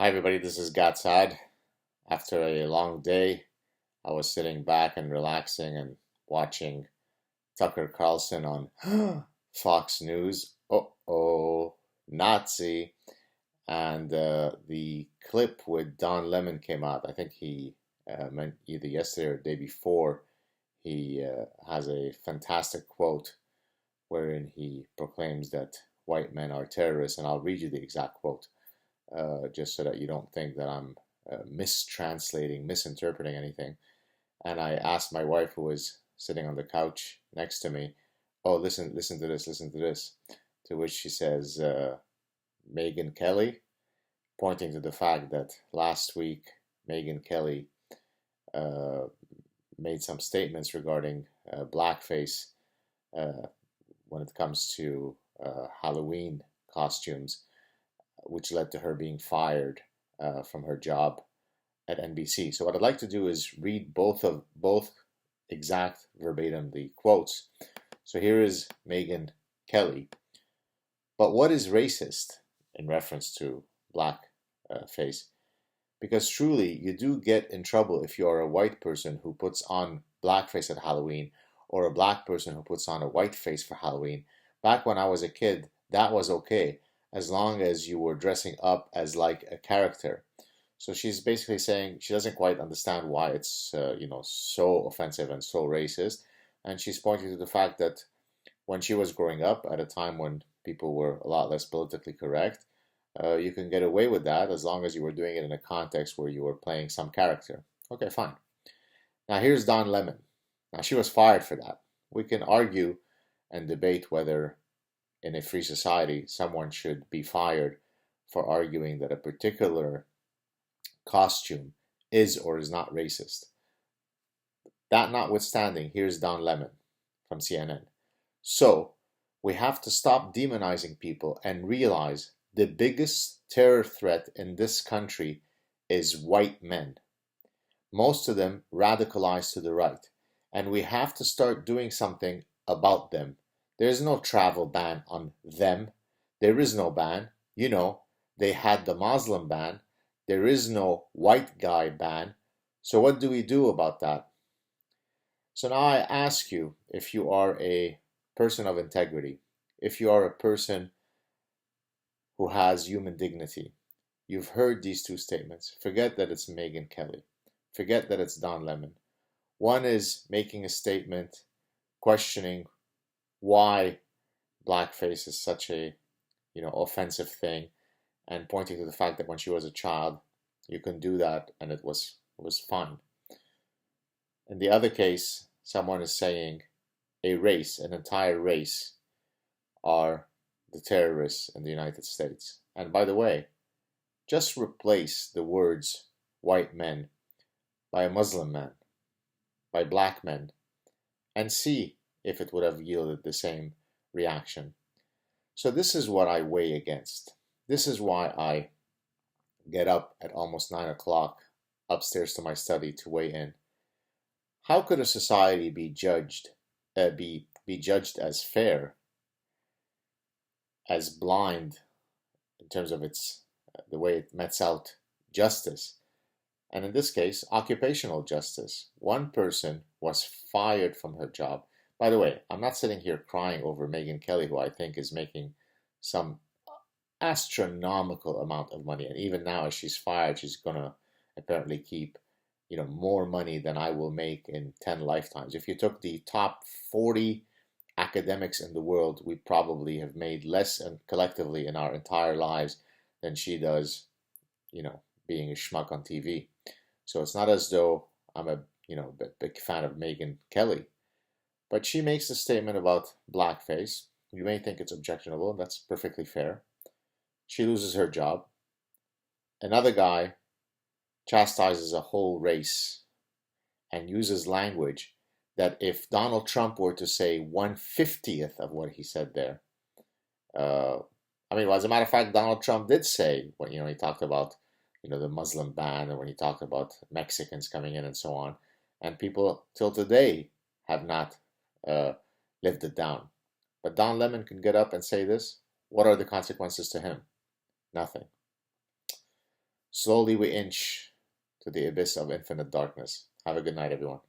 Hi everybody, this is SAAD. After a long day, I was sitting back and relaxing and watching Tucker Carlson on Fox News. Oh, Nazi. And the clip with Don Lemon came out. I think he meant either yesterday or the day before. He has a fantastic quote wherein he proclaims that white men are terrorists. And I'll read you the exact quote. Just so that you don't think that I'm mistranslating, misinterpreting anything. And I asked my wife, who was sitting on the couch next to me, "Oh, listen to this, listen to this." To which she says, "Megyn Kelly," pointing to the fact that last week Megyn Kelly uh, made some statements regarding blackface uh, when it comes to Halloween costumes, which led to her being fired from her job at NBC. So what I'd like to do is read both exact verbatim the quotes. So here is Megyn Kelly. "But what is racist?" in reference to black face. "Because truly, you do get in trouble if you are a white person who puts on blackface at Halloween, or a black person who puts on a white face for Halloween. Back when I was a kid, that was okay, as long as you were dressing up as like a character." So she's basically saying she doesn't quite understand why it's so offensive and so racist, and she's pointing to the fact that when she was growing up, at a time when people were a lot less politically correct, you can get away with that as long as you were doing it in a context where you were playing some character. Okay, fine. Now here's Don Lemon. Now she was fired for that. We can argue and debate whether in a free society someone should be fired for arguing that a particular costume is or is not racist. That notwithstanding, here's Don Lemon from CNN. "So, we have to stop demonizing people and realize the biggest terror threat in this country is white men. Most of them radicalized to the right, and we have to start doing something about them. There's no travel ban on them. There is no ban. They had the Muslim ban. There is no white guy ban. So what do we do about that?" So now I ask you, if you are a person of integrity, if you are a person who has human dignity, you've heard these two statements. Forget that it's Megyn Kelly. Forget that it's Don Lemon. One is making a statement questioning why blackface is such a offensive thing, and pointing to the fact that when she was a child you can do that and it was fine. In the other case, someone is saying a race, an entire race, are the terrorists in the United States. And by the way, just replace the words white men by a Muslim man, by black men, and see if it would have yielded the same reaction. So this is what I weigh against. This is why I get up at almost 9 o'clock upstairs to my study to weigh in. How could a society be judged as fair, as blind in terms of the way it metes out justice, and in this case occupational justice? One person was fired from her job. By the way, I'm not sitting here crying over Megyn Kelly, who I think is making some astronomical amount of money, and even now as she's fired, she's gonna apparently keep more money than I will make in 10 lifetimes. If you took the top 40 academics in the world, we probably have made less and collectively in our entire lives than she does, being a schmuck on TV. So it's not as though I'm a big fan of Megyn Kelly, but she makes a statement about blackface. You may think it's objectionable, that's perfectly fair. She loses her job. Another guy chastises a whole race and uses language that if Donald Trump were to say 1/50th of what he said there, well, as a matter of fact, Donald Trump did say when he talked about the Muslim ban, and when he talked about Mexicans coming in and so on, and people till today have not lived it down. But Don Lemon can get up and say this. What are the consequences to him? Nothing. slowly we inch to the abyss of infinite darkness. Have a good night, everyone.